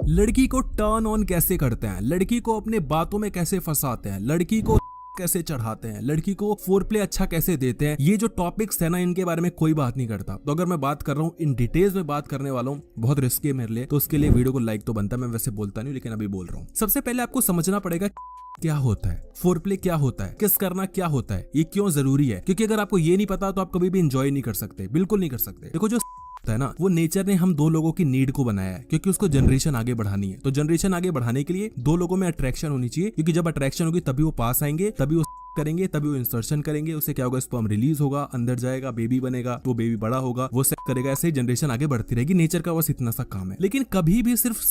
लड़की को turn on कैसे करते हैं, लड़की को अपने बातों में कैसे फंसाते हैं, लड़की को कैसे चढ़ाते हैं, लड़की को फोरप्ले अच्छा कैसे देते हैं, ये जो टॉपिक्स है ना, इनके बारे में कोई बात नहीं करता। तो अगर मैं बात कर रहा हूँ, इन डिटेल्स में बात करने वाला हूँ, बहुत रिस्की है मेरे लिए, तो उसके लिए वीडियो को लाइक तो बनता है। मैं वैसे बोलता नहीं, लेकिन अभी बोल रहा हूँ। सबसे पहले आपको समझना पड़ेगा क्या होता है फोरप्ले, क्या होता है, किस करना क्या होता है, ये क्यों जरूरी है। क्योंकि अगर आपको ये नहीं पता तो आप कभी भी एंजॉय नहीं कर सकते, बिल्कुल नहीं कर सकते। देखो जो है ना, वो नेचर ने हम दो लोगों की नीड को बनाया है, क्योंकि उसको जनरेशन आगे बढ़ानी है। तो जनरेशन आगे बढ़ाने के लिए दो लोगों में अट्रैक्शन होनी चाहिए, क्योंकि जब अट्रैक्शन होगी तभी वो पास आएंगे, तभी वो करेंगे, तभी वो इंसर्शन करेंगे। उससे क्या होगा, स्पर्म रिलीज होगा, अंदर जाएगा, बेबी बनेगा, वो बेबी बड़ा होगा, वो सेक्स करेगा, ऐसे ही जनरेशन आगे बढ़ती रहेगी। नेचर का बस इतना सा काम है। लेकिन कभी भी सिर्फ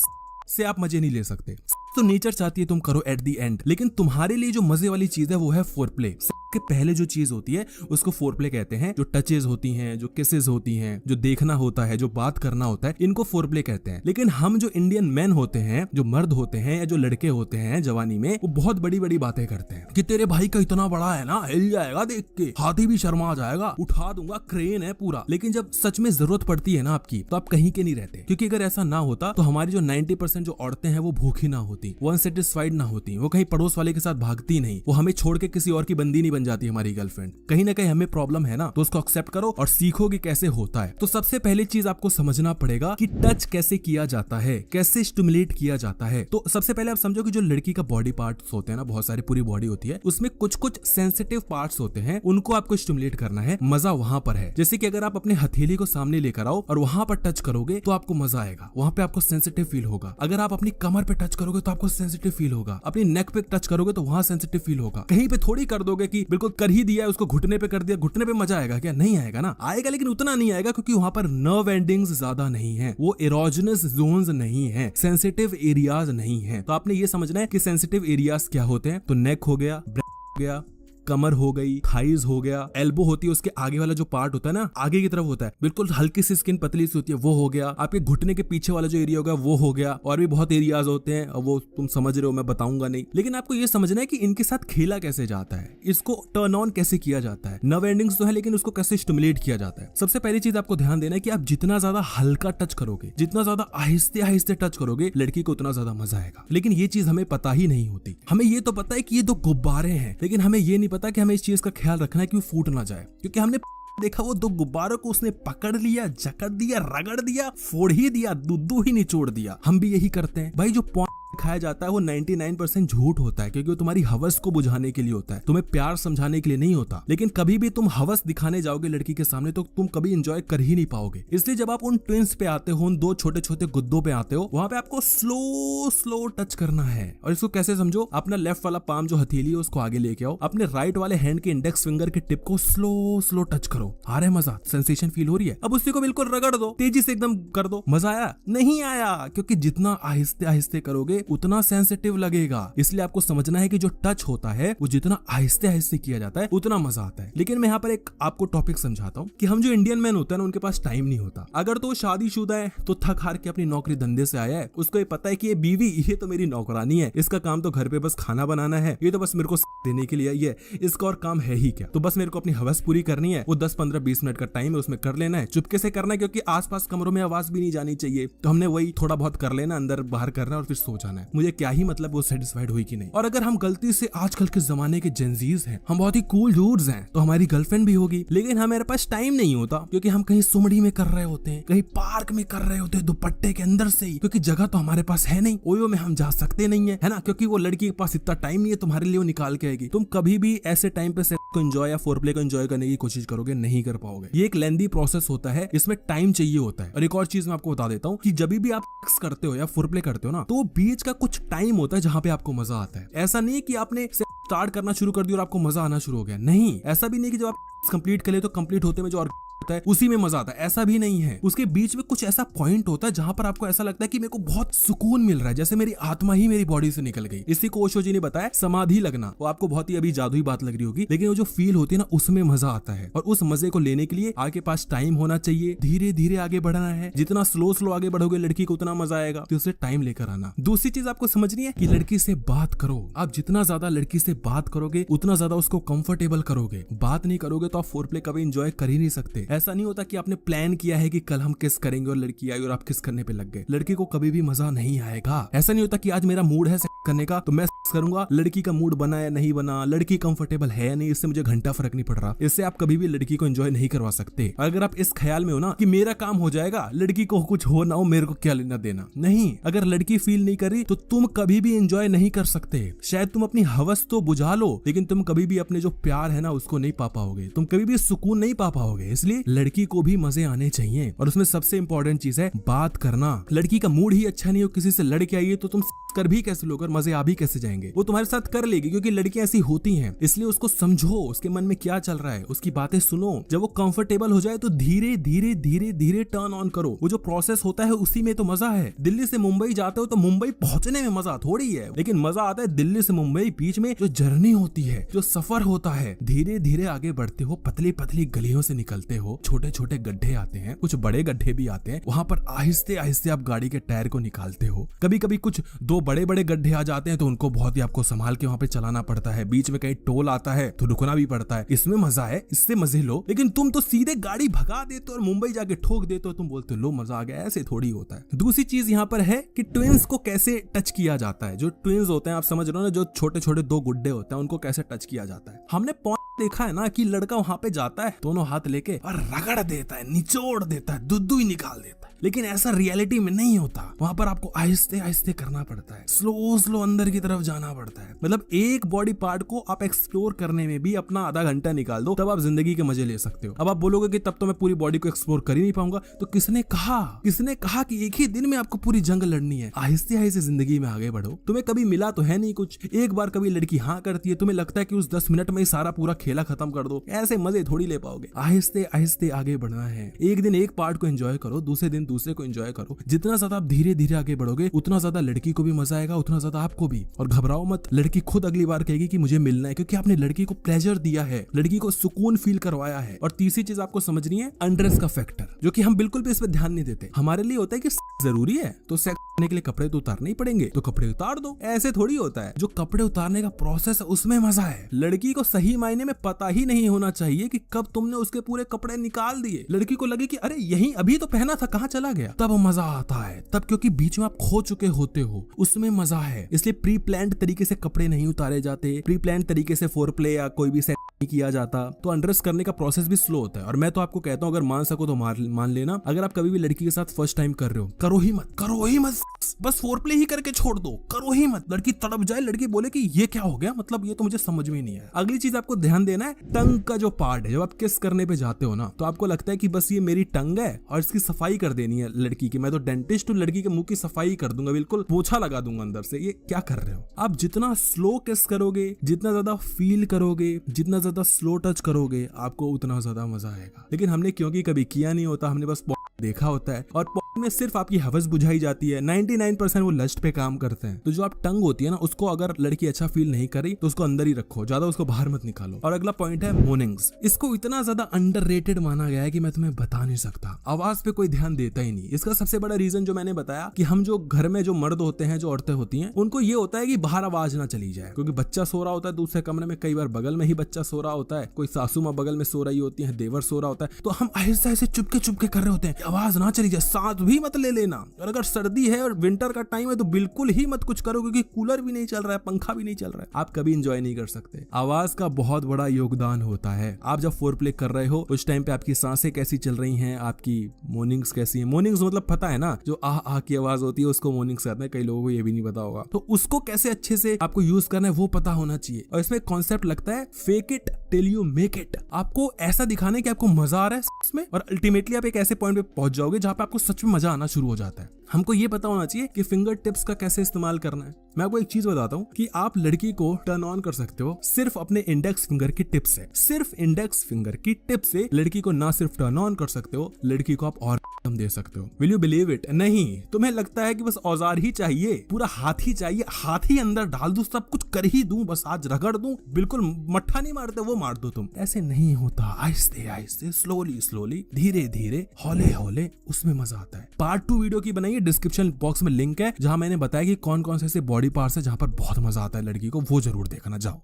से आप मजे नहीं ले सकते। तो नेचर चाहती है तुम करो एट दी एंड, लेकिन तुम्हारे लिए जो मजे वाली चीज है वो है फोरप्ले। के पहले जो चीज होती है उसको फोरप्ले कहते हैं। जो टचेज होती हैं, जो किसेस होती हैं, जो देखना होता है, जो बात करना होता है, इनको फोरप्ले कहते हैं। लेकिन हम जो इंडियन मैन होते हैं, जो मर्द होते हैं या जो लड़के होते हैं जवानी में, वो बहुत बड़ी बड़ी बातें करते हैं कि तेरे भाई का इतना बड़ा है ना, हिल जाएगा देख के, हाथी भी शर्मा जाएगा, उठा दूंगा, क्रेन है पूरा। लेकिन जब सच में जरूरत पड़ती है ना आपकी, तो आप कहीं के नहीं रहते। क्योंकि अगर ऐसा ना होता तो हमारी जो 90% जो औरतें हैं वो भूखी ना होती, वो अनसेटिस्फाइड ना होती, वो कहीं पड़ोस वाले के साथ भागती नहीं, वो हमें छोड़ के किसी और की बंदी नहीं बन जाती हमारी गर्लफ्रेंड। कहीं ना कहीं हमें प्रॉब्लम है ना, तो उसको एक्सेप्ट करो और सीखोगे कैसे होता है। तो सबसे पहली चीज आपको समझना पड़ेगा कि टच कैसे किया जाता है, कैसे स्टिमुलेट किया जाता है। तो सबसे पहले आप समझो कि जो लड़की का बॉडी पार्ट्स होते हैं ना, बहुत सारी पूरी बॉडी होती है, उसमें कुछ कुछ सेंसिटिव पार्ट्स होते हैं, उनको आपको स्टिमुलेट करना है। मजा वहां पर है। जैसे कि अगर आप अपने हथेली को सामने लेकर आओ और वहां पर टच करोगे तो आपको मजा आएगा, वहां पे आपको सेंसिटिव फील होगा। अगर आप अपनी कमर पे टच करोगे तो आपको सेंसिटिव फील होगा, अपनी नेक पे टच करोगे तो वहां सेंसिटिव फील होगा। कहीं पे थोड़ी कर दोगे कि बिल्कुल कर ही दिया, उसको घुटने पे कर दिया, घुटने पे मजा आएगा क्या? नहीं आएगा ना, आएगा लेकिन उतना नहीं आएगा, क्योंकि वहां पर नर्व एंडिंग्स ज्यादा नहीं है, वो एरोजेनस जोन्स नहीं है, सेंसिटिव एरियाज नहीं है। तो आपने ये समझना है कि सेंसिटिव एरियाज क्या होते हैं। तो नेक हो गया, ब्रेस्ट हो गया, कमर हो गई, थाइज हो गया, एल्बो होती है, उसके आगे वाला जो पार्ट होता है ना, आगे की तरफ होता है, बिल्कुल हल्की सी स्किन पतली सी होती है, वो हो गया। आपके घुटने के पीछे वाला जो एरिया होगा वो हो गया। और भी बहुत एरियाज होते हैं, और वो तुम समझ रहे हो, मैं बताऊंगा नहीं। लेकिन आपको ये समझना है कि इनके साथ खेला कैसे जाता है, इसको टर्न ऑन कैसे किया जाता है। नर्व एंडिंग्स तो है, लेकिन उसको कैसे स्टिमुलेट किया जाता है। सबसे पहली चीज आपको ध्यान देना है कि आप जितना ज्यादा हल्का टच करोगे, जितना ज्यादा आहिस्ते आहिस्ते टच करोगे, लड़की को उतना ज्यादा मजा आएगा। लेकिन ये चीज हमें पता ही नहीं होती। हमें ये तो पता है कि ये दो गुब्बारे हैं, लेकिन हमें ये नहीं पता कि हमें इस चीज का ख्याल रखना है कि वो फूट ना जाए। क्योंकि हमने देखा वो दो गुब्बारों को उसने पकड़ लिया, जकड़ दिया, रगड़ दिया, फोड़ ही दिया, दूध ही निचोड़ दिया। हम भी यही करते हैं भाई। जो दिखाया जाता है वो 99% झूठ होता है, क्योंकि वो तुम्हारी हवस को बुझाने के लिए होता है, तुम्हें प्यार समझाने के लिए नहीं होता। लेकिन कभी भी तुम हवस दिखाने जाओगे लड़की के सामने तो तुम कभी एंजॉय कर ही नहीं पाओगे। इसलिए जब आप उन ट्विंस पे आते हो, उन दो छोटे छोटे गुद्दों पे आते हो, वहां पे आपको स्लो स्लो टच करना है। और इसको कैसे समझो, अपना लेफ्ट वाला पाम जो हथेली है उसको आगे लेके आओ, अपने राइट वाले हैंड के इंडेक्स फिंगर के टिप को स्लो स्लो टच करो। आ रहा है मजा, सेंसेशन फील हो रही है। अब उसी को बिल्कुल रगड़ दो, तेजी से एकदम कर दो। मजा आया? नहीं आया, क्योंकि जितना आहिस्ते आहिस्ते करोगे उतना सेंसिटिव लगेगा। इसलिए आपको समझना है कि जो टच होता है वो जितना आहिस्ते आहिस्ते किया जाता है उतना मजा आता है। लेकिन मैं यहाँ पर एक आपको टॉपिक समझाता हूँ कि हम जो इंडियन मैन होते हैं ना, उनके पास टाइम नहीं होता। अगर तो शादीशुदा है तो थक हार के अपनी नौकरी धंधे से आया है, उसको ये पता है कि ये बीवी, ये तो मेरी नौकरानी है, इसका काम तो घर पे बस खाना बनाना है, ये तो बस मेरे को देने के लिए आई है, इसका और काम है ही क्या। तो बस मेरे को अपनी हवस पूरी करनी है, वो 10-15-20 मिनट का टाइम है, उसमें कर लेना है, चुपके से करना है, क्योंकि आसपास कमरों में आवाज भी नहीं जानी चाहिए। तो हमने वही थोड़ा बहुत कर लेना, अंदर बाहर करना और फिर सो जाना है। मुझे क्या ही मतलब वो सेटिस्फाइड हुई कि नहीं। और अगर हम गलती से आजकल के जमाने के जेंजीज हैं, हम बहुत ही कूल डूड्स हैं, तो हमारी गर्लफ्रेंड भी होगी, लेकिन हमारे पास टाइम नहीं होता, क्योंकि हम कहीं सुमड़ी में कर रहे होते हैं, कहीं पार्क में कर रहे होते हैं, दुपट्टे के अंदर से ही, क्योंकि जगह तो हमारे पास है नहीं, ओयो में हम जा सकते नहीं है ना, क्योंकि वो लड़की के पास इतना टाइम नहीं है तुम्हारे लिए वो निकाल के आएगी। तुम कभी भी ऐसे टाइम पे सेक्स को एंजॉय या फोरप्ले को एंजॉय करने की कोशिश करोगे, नहीं कर पाओगे। ये एक लेंथी प्रोसेस होता है, इसमें टाइम चाहिए होता है। और एक और चीज मैं आपको बता देता हूँ कि जब भी आप सेक्स करते हो या फोरप्ले करते हो ना, तो बीच का कुछ टाइम होता है जहाँ पे आपको मजा आता है। ऐसा नहीं है कि आपने स्टार्ट करना शुरू कर दिया और आपको मजा आना शुरू हो गया। नहीं, ऐसा भी नहीं कि जब आप कंप्लीट कर ले तो कंप्लीट होते में जो होता है उसी में मजा आता है, ऐसा भी नहीं है। उसके बीच में कुछ ऐसा पॉइंट होता है जहां पर आपको ऐसा लगता है कि मेरे को बहुत सुकून मिल रहा है, जैसे मेरी आत्मा ही मेरी बॉडी से निकल गई। इसी को ओशो जी ने बताया समाधि लगना। वो आपको बहुत ही अभी जादुई बात लग रही होगी, लेकिन वो जो फील होती है ना, उसमें मजा आता है। और उस मजे को लेने के लिए आपके पास टाइम होना चाहिए, धीरे धीरे आगे बढ़ना है। जितना स्लो स्लो आगे बढ़ोगे लड़की को उतना मजा आएगा, तो उसे टाइम लेकर आना। दूसरी चीज आपको समझनी है कि लड़की से बात करो। आप जितना ज्यादा लड़की से बात करोगे उतना ज्यादा उसको कंफर्टेबल करोगे। बात नहीं करोगे तो आप फोरप्ले कभी एंजॉय कर ही नहीं सकते। ऐसा नहीं होता कि आपने प्लान किया है कि कल हम किस करेंगे और लड़की आई और आप किस करने पे लग गए। लड़की को कभी भी मजा नहीं आएगा। ऐसा नहीं होता कि आज मेरा मूड है सेक्स करने का तो मैं सेक्स करूंगा, लड़की का मूड बना या नहीं बना, लड़की कंफर्टेबल है या नहीं, इससे मुझे घंटा फर्क नहीं पड़ रहा। इससे आप कभी भी लड़की को एंजॉय नहीं करवा सकते। अगर आप इस ख्याल में हो ना कि मेरा काम हो जाएगा, लड़की को कुछ हो ना हो, मेरे को क्या लेना देना, नहीं। अगर लड़की फील नहीं कर रही तो तुम कभी भी एंजॉय नहीं कर सकते। शायद तुम अपनी हवस तो बुझा लो, लेकिन तुम कभी भी अपने जो प्यार है ना उसको नहीं पा पाओगे, तुम कभी भी सुकून नहीं पा पाओगे। इसलिए लड़की को भी मजे आने चाहिए और उसमें सबसे इंपॉर्टेंट चीज है बात करना। लड़की का मूड ही अच्छा नहीं हो, किसी से लड़ के आई है तो तुम कर भी कैसे लोगे और मजे आ भी कैसे जाएंगे। वो तुम्हारे साथ कर लेगी क्योंकि लड़कियां ऐसी होती हैं। इसलिए उसको समझो, उसके मन में क्या चल रहा है, उसकी बातें सुनो। जब वो कंफर्टेबल हो जाए तो धीरे धीरे धीरे धीरे टर्न ऑन करो। वो जो प्रोसेस होता है उसी में तो मजा है। दिल्ली से मुंबई जाते हो तो मुंबई पहुंचने में मजा थोड़ी है, लेकिन मजा आता है दिल्ली से मुंबई बीच में जो जर्नी होती है, जो सफर होता है। धीरे धीरे आगे बढ़ते हो, पतली पतली गलियों से निकलते हो, छोटे छोटे गड्ढे आते हैं, कुछ बड़े गड्ढे भी आते हैं। वहां पर आहिस्ते आहिस्ते आप गाड़ी के टायर को निकालते हो। कभी कभी कुछ दो बड़े बड़े गड्ढे आ जाते हैं तो उनको बहुत ही आपको संभाल के वहां पे चलाना पड़ता है। बीच में कहीं टोल आता है तो रुकना भी पड़ता है। इसमें मजा है, इससे मजे लो। लेकिन तुम तो सीधे गाड़ी भगा देते हो और मुंबई जाके ठोक देते हो। तुम बोलते हो लो मजा आ गया, ऐसे थोड़ी होता है। दूसरी चीज यहाँ पर है कि ट्विंस को कैसे टच किया जाता है। जो ट्विंस होते हैं, आप समझ रहे हो ना, जो छोटे छोटे दो गुड्डे होते हैं, उनको कैसे टच किया जाता है। हमने देखा है ना कि लड़का वहां पे जाता है दोनों हाथ लेके और रगड़ देता है, निचोड़ देता है, दूध ही निकाल देता है। लेकिन ऐसा रियलिटी में नहीं होता। वहां पर आपको आहिस्ते आहिस्ते करना पड़ता है, स्लो स्लो अंदर की तरफ जाना पड़ता है। मतलब एक बॉडी पार्ट को आप एक्सप्लोर करने में भी अपना आधा घंटा निकाल दो, तब आप जिंदगी के मजे ले सकते हो। अब आप बोलोगे कि तब तो मैं पूरी बॉडी को एक्सप्लोर कर ही नहीं पाऊंगा, तो किसने कहा कि एक ही दिन में आपको पूरी जंग लड़नी है। आहिस्ते आहिस्ते जिंदगी में आगे बढ़ो। तुम्हें कभी मिला तो है नहीं कुछ, एक बार कभी लड़की हाँ करती है, तुम्हें लगता है कि उस 10 मिनट में ही सारा पूरा खेला खत्म कर दो। ऐसे मजे थोड़ी ले पाओगे। आहिस्ते आहिस्ते आगे बढ़ना है। एक दिन एक पार्ट को एंजॉय करो, दूसरे दिन दूसरे को एंजॉय करो। जितना ज्यादा आप धीरे धीरे आगे बढ़ोगे उतना ज्यादा लड़की को भी मजा आएगा, उतना ज्यादा आपको भी। और घबराओ मत, लड़की खुद अगली बार कहेगी कि मुझे मिलना है, क्योंकि आपने लड़की को प्लेजर दिया है, लड़की को सुकून फील करवाया है। और तीसरी चीज आपको समझनी है, अंड्रेस का फैक्टर, जो कि हम बिल्कुल भी इस पर ध्यान नहीं देते। हमारे लिए होता है कि जरूरी है तो सेक्स करने के लिए कपड़े तो उतारने ही पड़ेंगे, तो कपड़े उतार दो। ऐसे थोड़ी होता है। जो कपड़े उतारने का प्रोसेस है उसमें मजा है। लड़की को सही मायने में पता ही नहीं होना चाहिए कि कब तुमने उसके पूरे कपड़े निकाल दिए। लड़की को लगे कि अरे यही अभी तो पहना था, कहाँ चला गया। तब मजा आता है, तब क्योंकि बीच में आप खो चुके होते हो, उसमें मजा है। इसलिए प्री प्लान्ड तरीके से कपड़े नहीं उतारे जाते, प्री प्लान्ड तरीके से फोरप्ले या कोई भी सेक्स नहीं किया जाता, तो अंड्रेस करने का प्रोसेस भी स्लो होता है। और मैं तो आपको कहता हूँ, अगर मान सको तो मान लेना। अगर आप कभी भी लड़की के साथ फर्स्ट टाइम कर रहे हो, करो ही मत, बस फोरप्ले ही करके छोड़ दो, करो ही मत। लड़की तड़प जाए, लड़की बोले कि ये क्या हो गया, मतलब ये तो मुझे समझ में नहीं आया। अगली चीज आपको ध्यान देना है, टंग का जो पार्ट है। जब आप किस करने पे जाते हो ना, तो आपको लगता है कि बस ये मेरी टंग है और इसकी सफाई कर देनी है लड़की की। मैं तो डेंटिस्ट हूँ, लड़की के मुंह की सफाई कर दूंगा, बिल्कुल पोछा लगा दूंगा अंदर से। ये क्या कर रहे हो आप? जितना स्लो किस करोगे, जितना ज्यादा फील करोगे, जितना ज्यादा स्लो टच करोगे, आपको उतना ज्यादा मजा आएगा। लेकिन हमने क्योंकि कभी किया नहीं होता, हमने बस देखा होता है और में सिर्फ आपकी हवस बुझाई जाती है। 99% वो लस्ट पे काम करते हैं। तो जो आप टंग होती है ना, उसको अगर लड़की अच्छा फील नहीं करी तो उसको अंदर ही रखो, ज्यादा उसको बाहर मत निकालो। और अगला पॉइंट है मोर्निंग्स। इसको इतना ज्यादा अंडररेटेड माना गया है कि मैं तुम्हें बता नहीं सकता। आवाज पे कोई ध्यान देता ही नहीं। इसका सबसे बड़ा रीजन जो मैंने बताया कि हम जो घर में जो मर्द होते हैं, जो औरतें होती हैं, उनको ये होता है कि बाहर आवाज ना चली जाए, क्योंकि बच्चा सो रहा होता है दूसरे कमरे में, कई बार बगल में ही बच्चा सो रहा होता है, कोई सासू माँ बगल में सो रही होती है, देवर सो रहा होता है। तो हम आहिस्ता ऐसे चुपके कर रहे होते हैं, आवाज ना चली जाए। सांस भी मत ले लेना। और अगर सर्दी है और विंटर का टाइम है तो बिल्कुल ही मत कुछ करो, क्योंकि कूलर भी नहीं चल रहा है, पंखा भी नहीं चल रहा है, आप कभी एंजॉय नहीं कर सकते। आवाज का बहुत बड़ा योगदान होता है। आप जब फोरप्ले कर रहे हो उस टाइम पे आपकी सांसें कैसी चल रही हैं, आपकी मॉर्निंग्स कैसी है। मॉर्निंग्स मतलब पता है ना, जो आह की आवाज होती है उसको मॉर्निंग्स कहते हैं। कई लोगों को ये भी नहीं पता होगा, तो उसको कैसे अच्छे से आपको यूज करना है वो पता होना चाहिए। और इसमें कॉन्सेप्ट लगता है fake it till you make it. आपको ऐसा दिखाना है कि आपको मजा आ रहा है इसमें, और अल्टीमेटली आप एक ऐसे पॉइंट पे पहुंच जाओगे जहां पे आपको सच में मजा आना शुरू हो जाता है। हमको ये पता होना चाहिए कि फिंगर टिप्स का कैसे इस्तेमाल करना है। मैं आपको एक चीज बताता हूँ कि आप लड़की को टर्न ऑन कर सकते हो सिर्फ अपने इंडेक्स फिंगर की टिप से। सिर्फ इंडेक्स फिंगर की टिप से लड़की को ना सिर्फ टर्न ऑन कर सकते हो, लड़की को आप और दे सकते हो। Will you believe it? नहीं, तुम्हें लगता है कि बस औजार ही चाहिए, पूरा हाथ ही चाहिए, हाथ ही अंदर डाल दूं, सब कुछ कर ही दूं, बस आज रगड़ दूं, बिल्कुल मट्ठा नहीं मारते वो मार दो तुम। ऐसे नहीं होता। आहिस्ते आहिस्ते, स्लोली, धीरे धीरे, हौले हौले, उसमें मजा आता है। पार्ट 2 वीडियो की बनाइए, डिस्क्रिप्शन बॉक्स में लिंक है, जहां मैंने बताया कि कौन कौन से ऐसे बॉडी पार्ट्स है जहां पर बहुत मजा आता है लड़की को, वो जरूर देखना। जाओ।